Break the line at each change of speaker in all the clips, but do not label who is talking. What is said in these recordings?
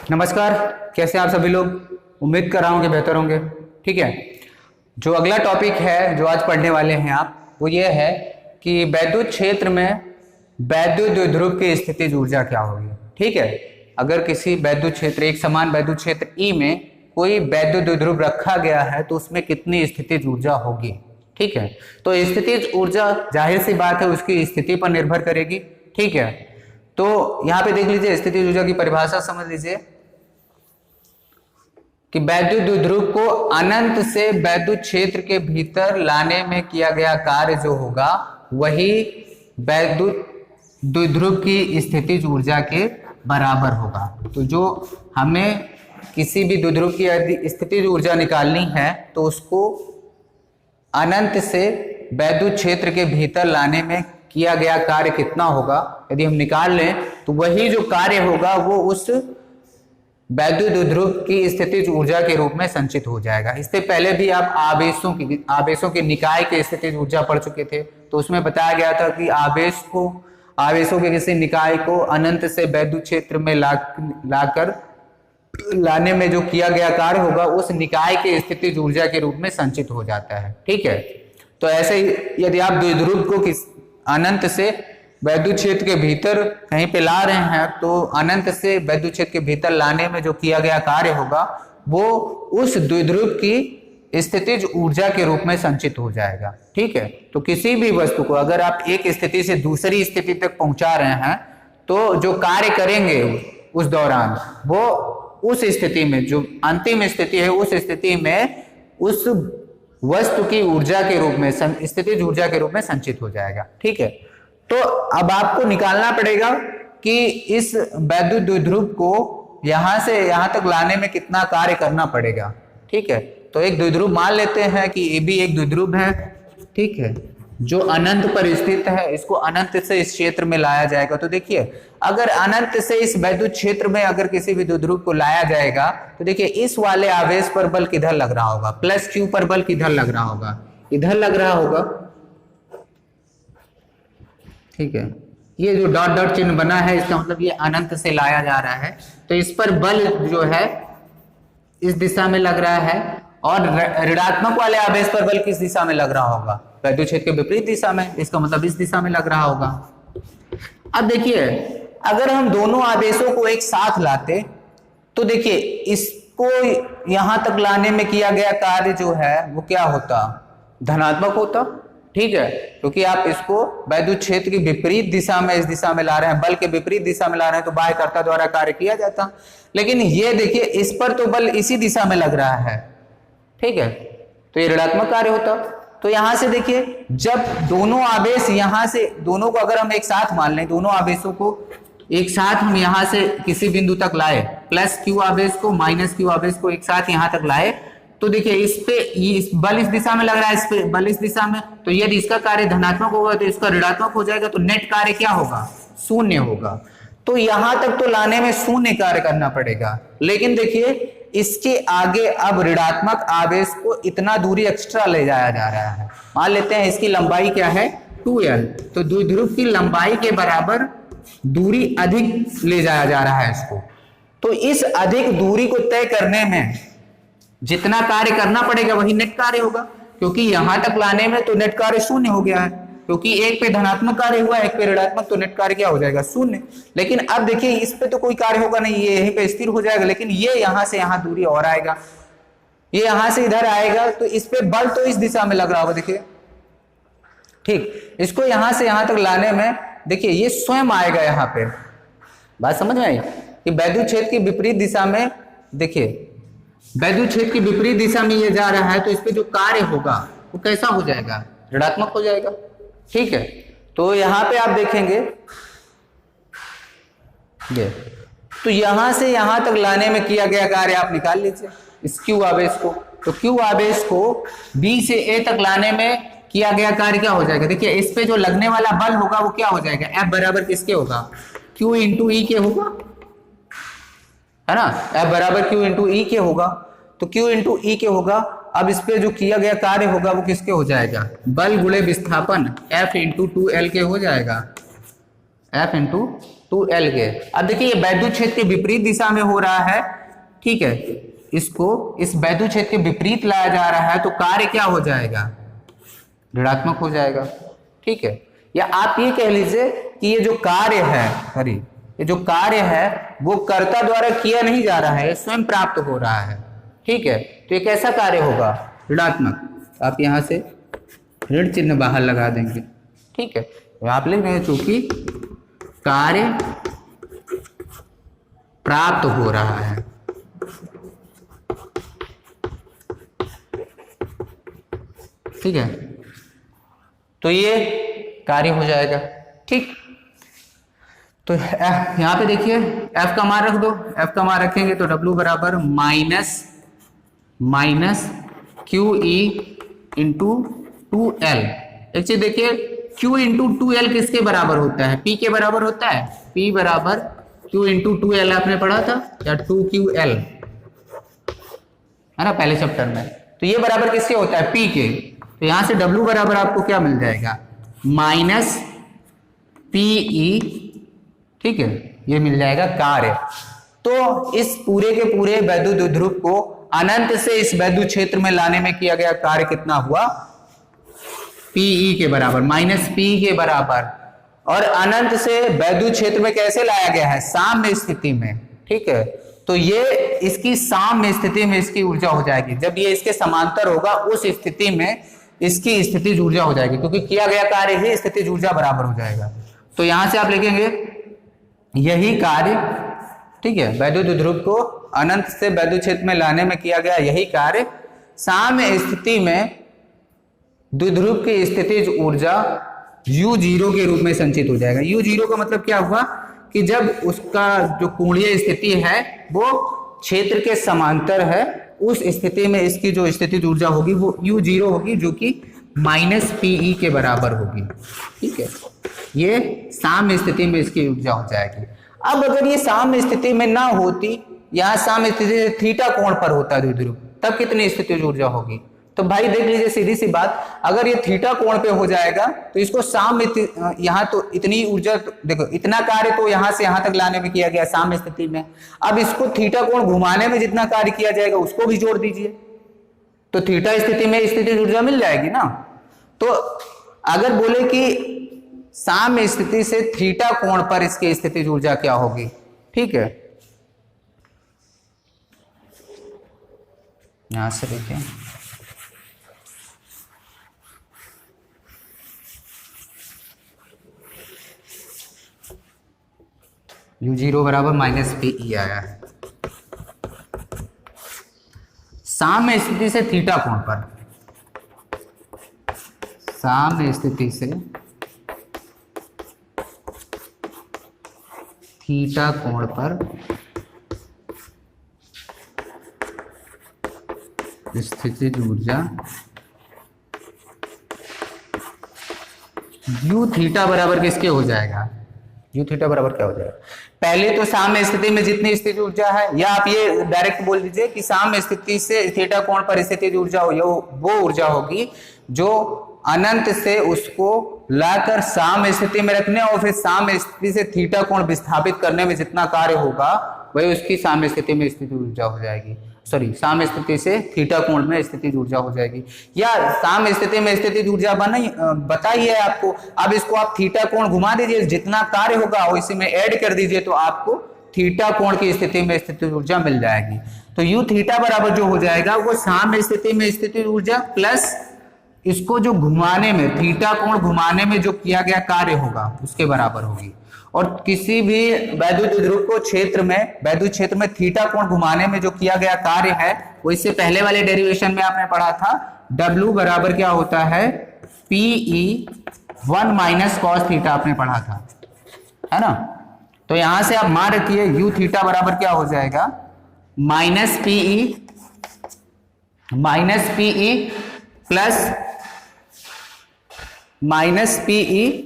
नमस्कार, कैसे आप सभी लोग। उम्मीद कर रहा हूँ कि बेहतर होंगे। ठीक है, जो अगला टॉपिक है जो आज पढ़ने वाले हैं आप, वो ये है कि वैद्युत क्षेत्र में वैद्युत द्विध्रुव की स्थितिज ऊर्जा क्या होगी। ठीक है, अगर किसी वैद्युत क्षेत्र, एक समान वैद्युत क्षेत्र ई में कोई वैद्युत द्विध्रुव रखा गया है तो उसमें कितनी स्थितिज ऊर्जा होगी। ठीक है, तो स्थितिज ऊर्जा जाहिर सी बात है उसकी स्थिति पर निर्भर करेगी। ठीक है, तो यहाँ पे देख लीजिए, स्थितिज ऊर्जा की परिभाषा समझ लीजिए कि वैद्युत द्विध्रुव को अनंत से वैद्युत क्षेत्र के भीतर लाने में किया गया कार्य जो होगा वही वैद्युत द्विध्रुव की स्थितिज ऊर्जा के बराबर होगा। तो जो हमें किसी भी द्विध्रुव की यदि स्थितिज ऊर्जा निकालनी है तो उसको अनंत से वैद्युत क्षेत्र के भीतर लाने में किया गया कार्य कितना होगा यदि हम निकाल लें तो वही जो कार्य होगा वो उस वैद्युत द्विध्रुव की स्थितिज ऊर्जा के रूप में संचित हो जाएगा। इससे पहले भी आप आवेशों के निकाय की स्थितिज ऊर्जा पढ़ चुके थे, तो उसमें बताया गया था कि आवेशों के किसी निकाय को अनंत से वैद्युत क्षेत्र में लाने में जो किया गया कार्य होगा उस निकाय के स्थितिज ऊर्जा के रूप में संचित हो जाता है। ठीक है, तो ऐसे ही यदि आप द्विध्रुव को अनंत से वैद्युत क्षेत्र के भीतर कहीं पे ला रहे हैं तो अनंत से वैद्युत क्षेत्र के भीतर लाने में जो किया गया कार्य होगा वो उस द्विध्रुव की स्थितिज ऊर्जा के रूप में संचित हो जाएगा। ठीक है, तो किसी भी वस्तु को अगर आप एक स्थिति से दूसरी स्थिति तक पहुंचा रहे हैं तो जो कार्य करेंगे उस दौरान वो उस स्थिति में, जो अंतिम स्थिति है उस स्थिति में उस वस्तु की ऊर्जा के रूप में, स्थितिज ऊर्जा के रूप में संचित हो जाएगा। ठीक है, तो अब आपको निकालना पड़ेगा कि इस वैद्युत द्विध्रुव को यहां से यहां तक लाने में कितना कार्य करना पड़ेगा। ठीक है, तो एक द्विध्रुव मान लेते हैं कि ये भी एक द्विध्रुव है। ठीक है, जो अनंत पर स्थित है, इसको अनंत से इस क्षेत्र में लाया जाएगा। तो देखिए, अगर अनंत से इस वैद्युत क्षेत्र में अगर किसी भी द्विध्रुव को लाया जाएगा तो देखिए इस वाले आवेश पर बल किधर लग रहा होगा, प्लस क्यू पर बल किधर लग रहा होगा, इधर लग रहा होगा। ठीक है, ये जो डॉट डॉट चिन्ह बना है इसका मतलब ये अनंत से लाया जा रहा है, तो इस पर बल जो है इस दिशा में लग रहा है और ऋणात्मक वाले आवेश पर बल किस दिशा में लग रहा होगा, वैद्युत क्षेत्र के विपरीत दिशा में, इसका मतलब इस दिशा में लग रहा होगा। अब देखिए, अगर हम दोनों आवेशों को एक साथ लाते तो देखिए इसको यहां तक लाने में किया गया कार्य जो है वो क्या होता, धनात्मक होता। ठीक है, क्योंकि आप इसको वैद्युत क्षेत्र की विपरीत दिशा में, इस दिशा में ला रहे हैं, बल के विपरीत दिशा में ला रहे हैं, तो बाह्यकर्ता द्वारा कार्य किया जाता। लेकिन ये देखिए इस पर तो बल इसी दिशा में लग रहा है। ठीक है, तो ये ऋणात्मक कार्य होता। तो यहां से देखिए, जब दोनों आवेश यहां से, दोनों को अगर हम एक साथ मान लें, दोनों आवेशों को एक साथ हम यहां से किसी बिंदु तक लाए, प्लस क्यू आवेश को माइनस क्यू आवेश को एक साथ यहां तक लाए, तो देखिए इस पे इस बल इस दिशा में लग रहा है, इस पे बल इस दिशा में, तो यदि इसका कार्य धनात्मक होगा तो इसका ऋणात्मक हो जाएगा, तो नेट कार्य क्या होगा, शून्य होगा। तो यहां तक तो लाने में शून्य कार्य करना पड़ेगा। लेकिन देखिए इसके आगे अब ऋणात्मक आवेश को इतना दूरी एक्स्ट्रा ले जाया जा रहा है। मान लेते हैं इसकी लंबाई क्या है, 2l, तो द्विध्रुव की लंबाई के बराबर दूरी अधिक ले जाया जा रहा है इसको। तो इस अधिक दूरी को तय करने में जितना कार्य करना पड़ेगा वही नेट कार्य होगा, क्योंकि यहां तक लाने में तो नेट कार्य शून्य हो गया है, क्योंकि एक पे धनात्मक कार्य हुआ, एक पे ऋणात्मक, तो नेट कार्य क्या हो जाएगा, शून्य। लेकिन अब देखिए इस पे तो कोई कार्य होगा नहीं, ये यहीं पे स्थिर हो जाएगा, लेकिन ये यहां से यहां दूरी और आएगा, ये यहां से इधर आएगा, तो इस पे बल तो इस दिशा में लग रहा होगा। देखिए, ठीक, इसको यहां से यहां तक लाने में देखिए ये स्वयं आएगा यहाँ पे। बात समझ में आई कि वैद्युत क्षेत्र की विपरीत दिशा में, देखिए वैद्युत क्षेत्र की विपरीत दिशा में ये जा रहा है, तो इस पे जो कार्य होगा वो कैसा हो जाएगा, ऋणात्मक हो जाएगा। ठीक है, तो यहां पे आप देखेंगे ये, तो यहां से यहां तक लाने में किया गया कार्य आप निकाल लीजिए इस क्यू आवेश को। तो क्यू आवेश को बी से ए तक लाने में किया गया कार्य क्या हो जाएगा, देखिए इस पे जो लगने वाला बल होगा वो क्या हो जाएगा, F बराबर किसके होगा, Q इंटू ई के होगा, है ना, F बराबर Q इंटू ई के होगा। तो Q इंटू ई के होगा। अब इस पे जो किया गया कार्य होगा वो किसके हो जाएगा, बल गुणे विस्थापन F इंटू 2L के हो जाएगा, F इंटू 2L के। अब देखिए ये वैद्युत क्षेत्र के विपरीत दिशा में हो रहा है, ठीक है, इसको इस वैद्युत क्षेत्र के विपरीत लाया जा रहा है, तो कार्य क्या हो जाएगा, ऋणात्मक हो जाएगा, ठीक है। या आप ये कह लीजिए कि ये जो कार्य है, सॉरी, ये जो कार्य है वो कर्ता द्वारा किया नहीं जा रहा है, स्वयं प्राप्त हो रहा है, ठीक है। तो ये कैसा कार्य होगा, ऋणात्मक। आप यहां से ऋण चिन्ह बाहर लगा देंगे, ठीक है। तो आप लिख रहे हैं चूंकि कार्य प्राप्त हो रहा है, ठीक है, तो ये कार्य हो जाएगा, ठीक। तो यहां पे देखिए F का मान रख दो, F का मान रखेंगे तो W बराबर माइनस QE इंटू 2L। एक चीज देखिए, Q इंटू 2L किसके बराबर होता है, P के बराबर होता है, P बराबर Q इंटू 2L आपने पढ़ा था, या 2QL है ना पहले चैप्टर में। तो ये बराबर किसके होता है, P के। तो यहां से W बराबर आपको क्या मिल जाएगा, माइनस PE, ठीक है, ये मिल जाएगा कार्य। तो इस पूरे के पूरे वैद्युत द्विध्रुव को अनंत से इस वैद्युत क्षेत्र में लाने में किया गया कार्य कितना हुआ, PE के बराबर, माइनस PE के बराबर। और अनंत से वैद्युत क्षेत्र में कैसे लाया गया है, साम्य स्थिति में, ठीक है। तो ये इसकी साम्य स्थिति में इसकी ऊर्जा हो जाएगी, जब ये इसके समांतर होगा उस स्थिति में इसकी स्थितिज ऊर्जा हो जाएगी, क्योंकि किया गया कार्य ही स्थितिज ऊर्जा बराबर हो जाएगा। तो यहां से आप लिखेंगे यही कार्य, ठीक है, वैद्युत द्विध्रुव को अनंत से वैद्युत क्षेत्र में लाने में किया गया यही कार्य साम्य स्थिति में द्विध्रुव की स्थितिज ऊर्जा U0 के रूप में संचित हो जाएगा। U0 का मतलब क्या हुआ कि जब उसका जो कोणीय स्थिति है वो क्षेत्र के समांतर है, उस स्थिति में इसकी जो स्थितिज ऊर्जा होगी वो U0 होगी, जो कि माइनस PE के बराबर होगी, ठीक है। ये साम्य स्थिति में इसकी ऊर्जा हो जाएगी। अब अगर ये साम्य स्थिति में ना होती, यहाँ साम्य स्थिति से थीटा कोण पर होता द्विध्रुव, तब कितनी स्थितिज ऊर्जा होगी। तो भाई देख लीजिए सीधी सी बात, अगर ये थीटा कोण पे हो जाएगा तो इसको साम्य, यहाँ तो इतनी ऊर्जा, देखो इतना कार्य तो यहाँ से यहाँ तक लाने में किया गया साम्य स्थिति में, अब इसको थीटा कोण घुमाने में जितना कार्य किया जाएगा उसको भी जोड़ दीजिए, तो थीटा स्थिति में स्थितिज ऊर्जा मिल जाएगी ना। तो अगर बोले कि साम्य स्थिति से थीटा कोण पर इसकी स्थितिज ऊर्जा क्या होगी, ठीक है, यहां से देखिए U0 बराबर माइनस PE आया है। साम्य स्थिति से थीटा कोण पर, साम्य स्थिति से थीटा कोण पर स्थितिज ऊर्जा U थीटा बराबर किसके हो जाएगा, U थीटा बराबर क्या हो जाएगा, पहले तो साम्य स्थिति में जितनी स्थितिज ऊर्जा है, या आप ये डायरेक्ट बोल दीजिए कि साम्य स्थिति से थीटा कोण पर स्थितिज ऊर्जा वो ऊर्जा होगी जो अनंत से उसको लाकर साम्य स्थिति में रखने और फिर साम्य स्थिति से थीटा कोण विस्थापित करने में जितना कार्य होगा वही उसकी साम्य स्थिति में स्थितिज ऊर्जा हो जाएगी, सॉरी साम्य स्थिति से थीटा कोण में स्थितिज ऊर्जा हो जाएगी। या साम्य स्थिति में स्थितिज ऊर्जा बताइए आपको, अब इसको आप थीटा कोण घुमा दीजिए, जितना कार्य होगा वो इसी में ऐड कर दीजिए तो आपको थीटा कोण की स्थिति में स्थितिज ऊर्जा मिल जाएगी। तो U थीटा बराबर जो हो जाएगा वो साम्य स्थिति में स्थितिज ऊर्जा प्लस इसको जो घुमाने में, थीटा कोण घुमाने में जो किया गया कार्य होगा उसके बराबर होगी। और किसी भी वैद्युत द्विध्रुव को क्षेत्र में, वैद्युत क्षेत्र में थीटा कोण घुमाने में जो किया गया कार्य है वो इससे पहले वाले डेरिवेशन में आपने पढ़ा था, W बराबर क्या होता है, PE 1 माइनस कॉस थीटा आपने पढ़ा था, है ना। तो यहां से आप मान रखिए U थीटा बराबर क्या हो जाएगा, minus PE plus minus PE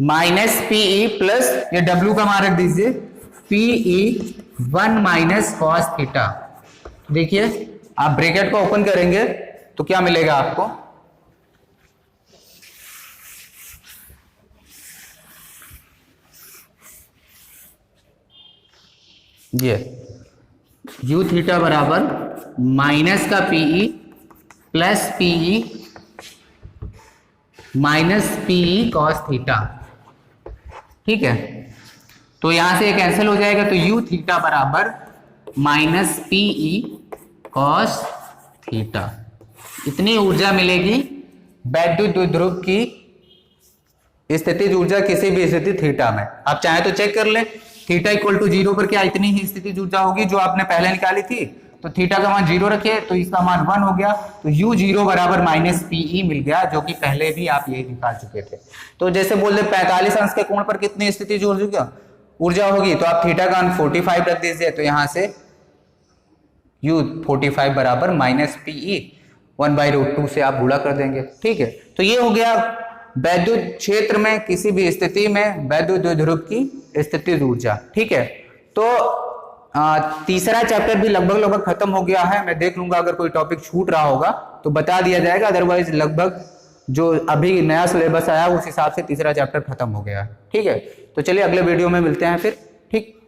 minus PE plus ये W का मान रख दीजिए PE 1 माइनस कॉस थीटा। देखिए आप ब्रैकेट को ओपन करेंगे तो क्या मिलेगा आपको, ये यू थीटा बराबर माइनस का PE plus PE minus PE cos theta. ठीक है, तो यहां से ये कैंसिल हो जाएगा, तो यू थीटा बराबर माइनस पीई कॉस थीटा। इतनी ऊर्जा मिलेगी वैद्युत द्विध्रुव की स्थितिज ऊर्जा किसी भी स्थिति थीटा में। आप चाहे तो चेक कर ले, थीटा इक्वल टू 0 पर क्या इतनी ही स्थितिज ऊर्जा होगी जो आपने पहले निकाली थी। तो थीटा का मान 0 रखिए तो इसका मान 1 हो गया, तो u 0 बराबर माइनस पीई मिल गया, जो कि पहले भी आप यही निकाल चुके थे। तो जैसे बोल दे 45 अंश के कोण पर कितनी स्थितिज ऊर्जा होगी, तो आप थीटा का मान 45 रख दीजिए, तो यहां से u 45 बराबर माइनस पीई 1/√2 से आप गुणा कर देंगे। ठीक है, तो ये हो गया वैद्युत क्षेत्र में किसी भी स्थिति में वैद्युत द्विध्रुव की स्थितिज ऊर्जा। ठीक है, तो तीसरा चैप्टर भी लगभग खत्म हो गया है। मैं देख लूंगा अगर कोई टॉपिक छूट रहा होगा तो बता दिया जाएगा, अदरवाइज लगभग जो अभी नया सिलेबस आया उस हिसाब से तीसरा चैप्टर खत्म हो गया है। ठीक है, तो चलिए अगले वीडियो में मिलते हैं फिर। ठीक।